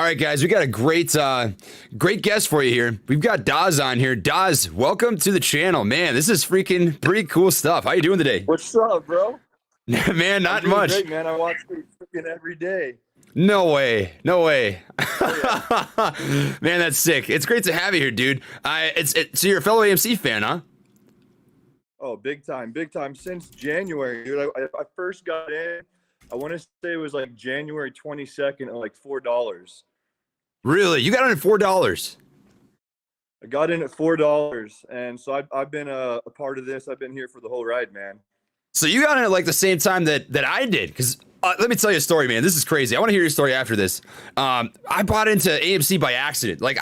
All right, guys, we got a great guest for you here. We've got Daws on here. Daws, welcome to the channel, man. This is freaking pretty cool stuff. How you doing today? What's up, bro? Man, not I'm doing much. great, man. I watch you freaking every day. No way, no way. Oh, yeah. Man, that's sick. It's great to have you here, dude. So you're a fellow AMC fan, huh? Oh, big time, big time. Since January, dude. I first got in. I want to say it was like January 22nd at like $4. Really? You got on at $4? I got in at $4, and so I've been a part of this. I've been here for the whole ride, man. So you got in at like the same time that I did, because let me tell you a story, man. This is crazy. I want to hear your story after this. I bought into AMC by accident. Like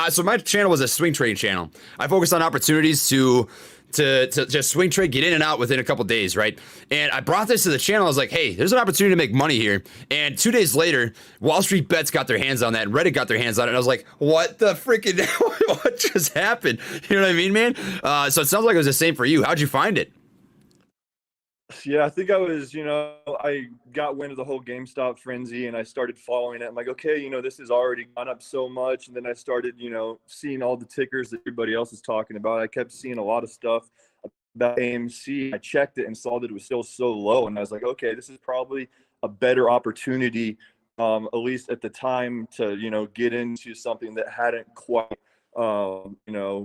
so my channel was a swing trading channel. I focused on opportunities to just swing trade, get in and out within a couple days, right? And I brought this to the channel. I was like, hey, there's an opportunity to make money here. And 2 days later, Wall Street Bets got their hands on that, and Reddit got their hands on it. And I was like, what the freaking, what just happened? You know what I mean, man? So it sounds like it was the same for you. How'd you find it? Yeah, I think I was, I got wind of the whole GameStop frenzy and I started following it. I'm like, okay, this has already gone up so much. And then I started, seeing all the tickers that everybody else is talking about. I kept seeing a lot of stuff about AMC. I checked it and saw that it was still so low. And I was like, okay, this is probably a better opportunity, at least at the time, to, get into something that hadn't quite,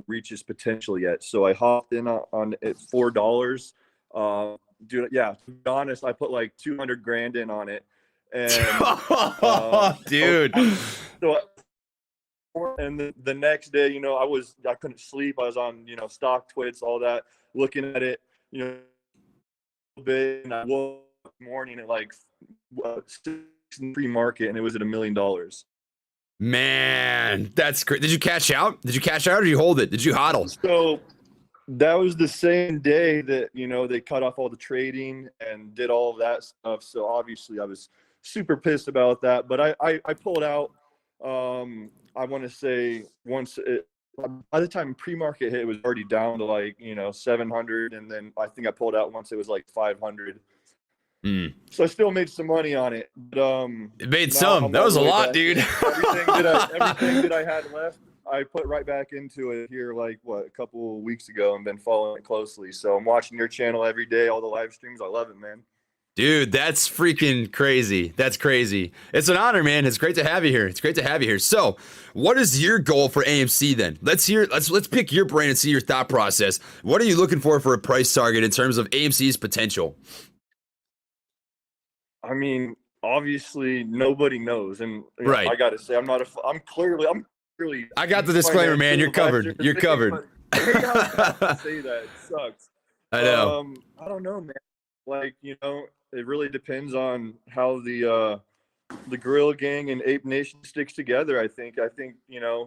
reached its potential yet. So I hopped in on at $4. Dude, yeah, to be honest, I put like 200 grand in on it, and dude. So, and the next day, I couldn't sleep. I was on, stock twits, all that, looking at it, a bit, and I woke up in the morning at like 6 in pre-market, and it was at $1 million. Man, that's great. Did you cash out? Did you cash out, or did you hold it? Did you hodl? So that was the same day that, they cut off all the trading and did all of that stuff. So obviously I was super pissed about that, but I pulled out, I want to say by the time pre-market hit, it was already down to like, 700. And then I think I pulled out once it was like 500. So I still made some money on it. But, it made some. That was a lot, back. dude. everything that I had left, I put right back into it here, like a couple of weeks ago, and been following it closely. So I'm watching your channel every day, all the live streams. I love it, man. Dude, that's freaking crazy. That's crazy. It's an honor, man. It's great to have you here. It's great to have you here. So, what is your goal for AMC then? Let's pick your brain and see your thought process. What are you looking for a price target in terms of AMC's potential? I mean, obviously nobody knows, and right. I got to say, I'm clearly. I got the disclaimer, man. You're covered. You're covered. Say that. It sucks. I know. I don't know, man. Like, it really depends on how the Gorilla Gang and Ape Nation sticks together. I think,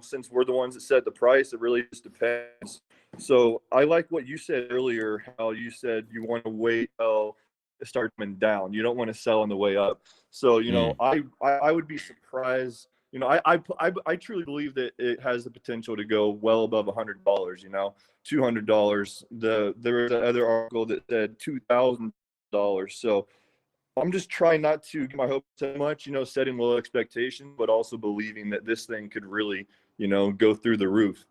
since we're the ones that set the price, it really just depends. So I like what you said earlier, how you said you want to wait till it starts coming down. You don't want to sell on the way up. So, I would be surprised. I truly believe that it has the potential to go well above $100, $200. There was another article that said $2,000. So I'm just trying not to get my hopes too much, setting low expectations, but also believing that this thing could really, go through the roof.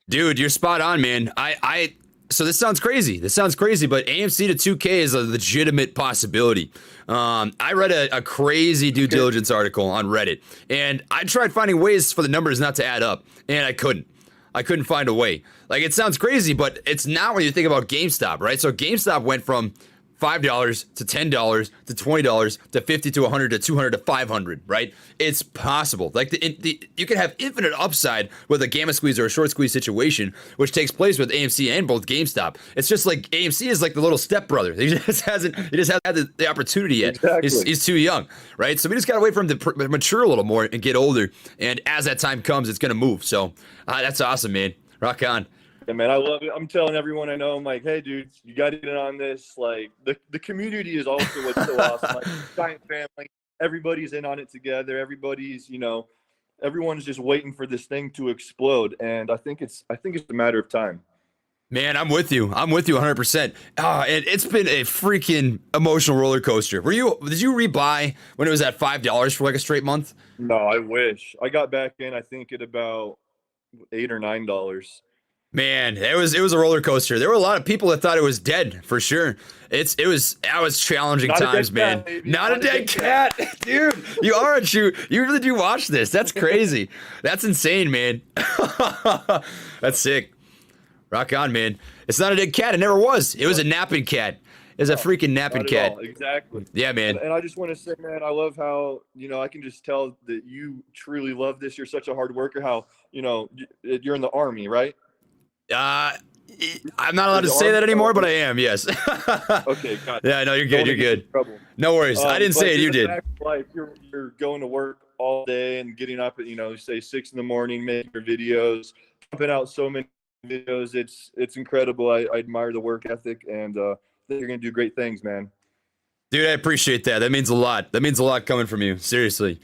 Dude, you're spot on, man. So this sounds crazy. But AMC to 2K is a legitimate possibility. I read a crazy due diligence article on Reddit, and I tried finding ways for the numbers not to add up, and I couldn't find a way. Like, it sounds crazy, but it's not when you think about GameStop, right? So GameStop went from $5 to $10 to $20 to $50 to $100 to $200 to $500, right? It's possible. Like, you can have infinite upside with a gamma squeeze or a short squeeze situation, which takes place with AMC and both GameStop. It's just like AMC is like the little stepbrother. He just hasn't had the opportunity yet. Exactly. He's too young, right? So we just gotta wait for him to mature a little more and get older. And as that time comes, it's gonna move. So that's awesome, man. Rock on. Yeah, man, I love it. I'm telling everyone I know, I'm like, hey, dude, you got to get in on this. Like, the community is also what's so awesome. Like, giant family, everybody's in on it together. Everybody's, everyone's just waiting for this thing to explode. And I think it's a matter of time. Man, I'm with you. I'm with you 100%. And it's been a freaking emotional roller coaster. Did you rebuy when it was at $5 for like a straight month? No, I wish. I got back in, I think, at about $8 or $9. Man, it was a roller coaster. There were a lot of people that thought it was dead for sure. That was challenging Not a times, dead man. cat, baby. Not a dead cat, dude. You are a true. You really do watch this. That's crazy. That's insane, man. That's sick. Rock on, man. It's not a dead cat. It never was. It was a napping cat. It was a freaking napping Not at cat. all. Exactly. Yeah, man. And I just want to say, man, I love how, I can just tell that you truly love this. You're such a hard worker. How, you're in the Army, right? I'm not allowed to say that anymore, but I am. Yes. Okay, got it. Yeah, no, you're good. You're good. No worries. I didn't say it. You did. Like you're going to work all day and getting up at say 6 a.m, making your videos, pumping out so many videos. It's incredible. I admire the work ethic, and I think you're gonna do great things, man. Dude, I appreciate that. That means a lot. That means a lot coming from you. Seriously.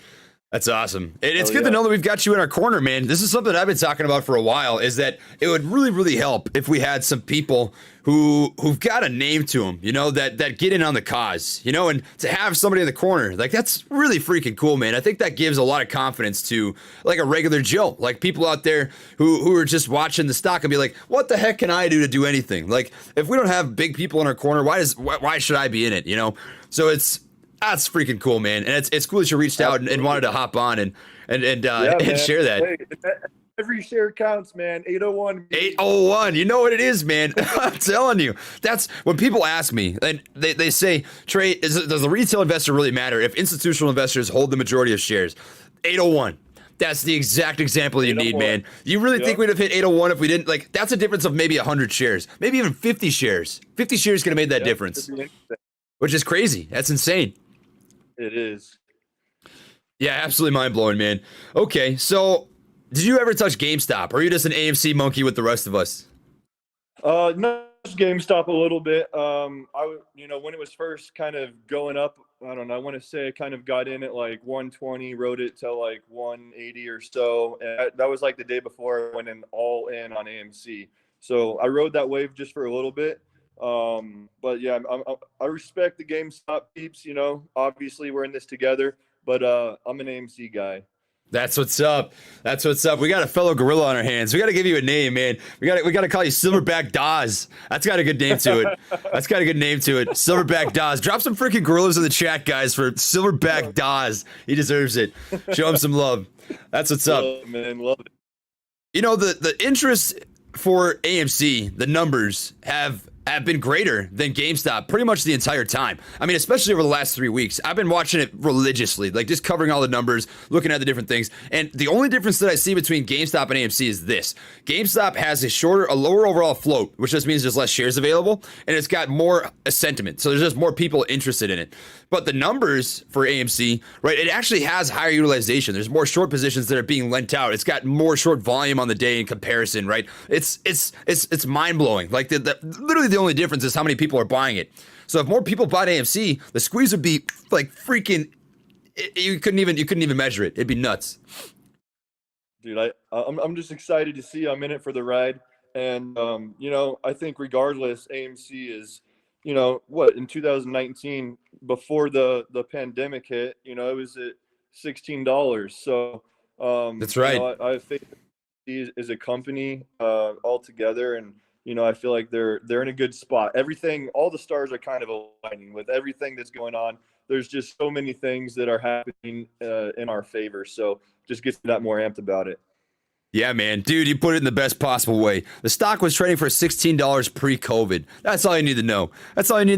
That's awesome. It's good to know that we've got you in our corner, man. This is something I've been talking about for a while, is that it would really, really help if we had some people who've got a name to them, that get in on the cause, and to have somebody in the corner, like, that's really freaking cool, man. I think that gives a lot of confidence to, like, a regular Joe, like people out there who are just watching the stock and be like, what the heck can I do to do anything? Like, if we don't have big people in our corner, why should I be in it, So that's freaking cool, man. And it's cool that you reached out and wanted to hop on and share that. Hey, every share counts, man. 801. 801. You know what it is, man. I'm telling you. That's when people ask me, and they say, Trey, does the retail investor really matter if institutional investors hold the majority of shares? 801. That's the exact example you need, man. You really think we'd have hit 801 if we didn't? Like, that's a difference of maybe 100 shares, maybe even 50 shares. 50 shares could have made that difference, which is crazy. That's insane. It is. Yeah, absolutely mind-blowing, man. Okay, so did you ever touch GameStop, or are you just an AMC monkey with the rest of us? No, just GameStop a little bit. When it was first kind of going up, I don't know, I want to say I kind of got in at like 120, rode it to like 180 or so. And that was like the day before I went all in on AMC. So I rode that wave just for a little bit. But yeah, I respect the GameStop peeps, obviously we're in this together, but I'm an AMC guy. That's what's up. That's what's up. We got a fellow gorilla on our hands. We got to give you a name, man. We got to call you Silverback Daws. That's got a good name to it. Silverback Daws. Drop some freaking gorillas in the chat, guys, for Silverback Daws. He deserves it. Show him some love. That's what's up. Love it, man. Love it. The interest for AMC, the numbers have been greater than GameStop pretty much the entire time. I mean, especially over the last 3 weeks. I've been watching it religiously, like just covering all the numbers, looking at the different things. And the only difference that I see between GameStop and AMC is this. GameStop has a lower overall float, which just means there's less shares available, and it's got more sentiment. So there's just more people interested in it. But the numbers for AMC, right, it actually has higher utilization. There's more short positions that are being lent out. It's got more short volume on the day in comparison, right? It's mind-blowing. Like literally the only difference is how many people are buying it. So if more people bought AMC, the squeeze would be like freaking, you couldn't even measure it. It'd be nuts. Dude, I'm just excited to see I'm in it for the ride. And I think regardless, AMC is, in 2019, before the pandemic hit, it was at $16. So that's right. I think is a company altogether, and I feel like they're in a good spot. All the stars are kind of aligning with everything that's going on. There's just so many things that are happening in our favor. So just gets that more amped about it. Yeah, man. Dude, you put it in the best possible way. The stock was trading for $16 pre-COVID. That's all you need to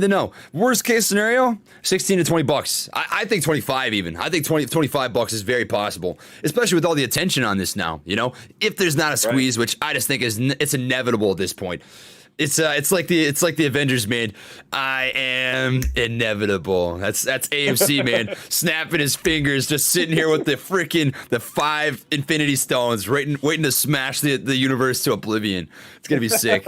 know. Worst case scenario, 16 to 20 bucks. I think 25 even. I think 25 bucks is very possible, especially with all the attention on this now, if there's not a squeeze, which I just think it's inevitable at this point. It's like the Avengers, man. I am inevitable. That's AMC, man. Snapping his fingers, just sitting here with the 5 Infinity Stones, waiting to smash the universe to oblivion. It's gonna be sick.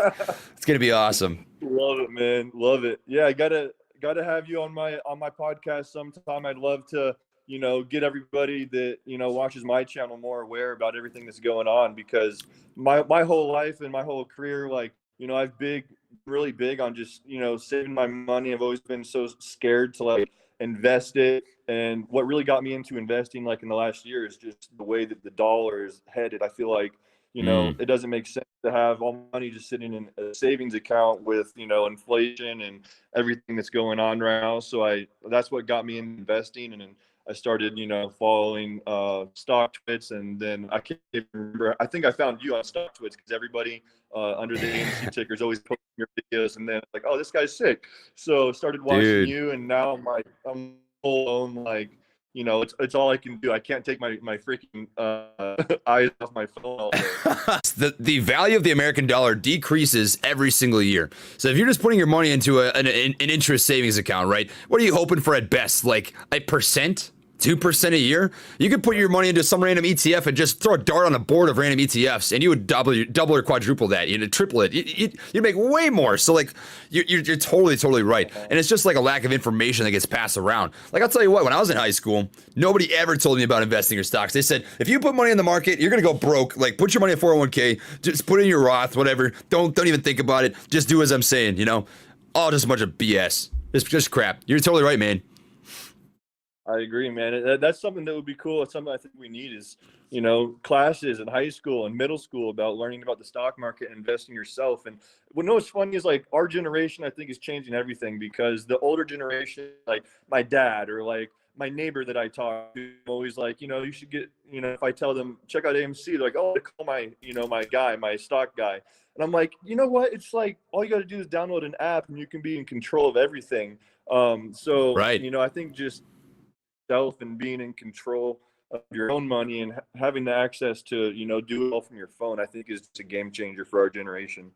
It's gonna be awesome. Love it, man. Love it. Yeah, I gotta have you on my podcast sometime. I'd love to get everybody that watches my channel more aware about everything that's going on, because my whole life and my whole career, like, really big on just, saving my money. I've always been so scared to like invest it. And what really got me into investing like in the last year is just the way that the dollar is headed. I feel like, Mm. it doesn't make sense to have all money just sitting in a savings account with, inflation and everything that's going on right now. So that's what got me into investing. And then I started, following stock twits, and then I can't even remember. I think I found you on stock twits because everybody under the AMC ticker is always posting your videos, and then like, oh, this guy's sick. So started watching Dude. you, and now I'm full on like, it's all I can do. I can't take my freaking eyes off my phone all day. The value of the American dollar decreases every single year. So if you're just putting your money into an interest savings account, right? What are you hoping for at best? Like a percent? 2% a year? You could put your money into some random ETF and just throw a dart on a board of random ETFs, and you would double or quadruple that. You'd triple it. You'd make way more. So like, you're totally right. And it's just like a lack of information that gets passed around. Like I'll tell you what, when I was in high school, nobody ever told me about investing or stocks. They said if you put money in the market, you're gonna go broke. Like put your money in 401k, just put it in your Roth, whatever. Don't even think about it. Just do as I'm saying. All just a bunch of BS. Just crap. You're totally right, man. I agree, man. That's something that would be cool. It's something I think we need is, classes in high school and middle school about learning about the stock market and investing yourself. And what's funny is like our generation, I think, is changing everything because the older generation, like my dad or like my neighbor that I talk to, always like, you should get, if I tell them check out AMC, they're like, oh, I call my stock guy. And I'm like, you know what? It's like all you got to do is download an app and you can be in control of everything. So, Right. I think just self and being in control of your own money and having the access to do it all from your phone, I think is a game changer for our generation.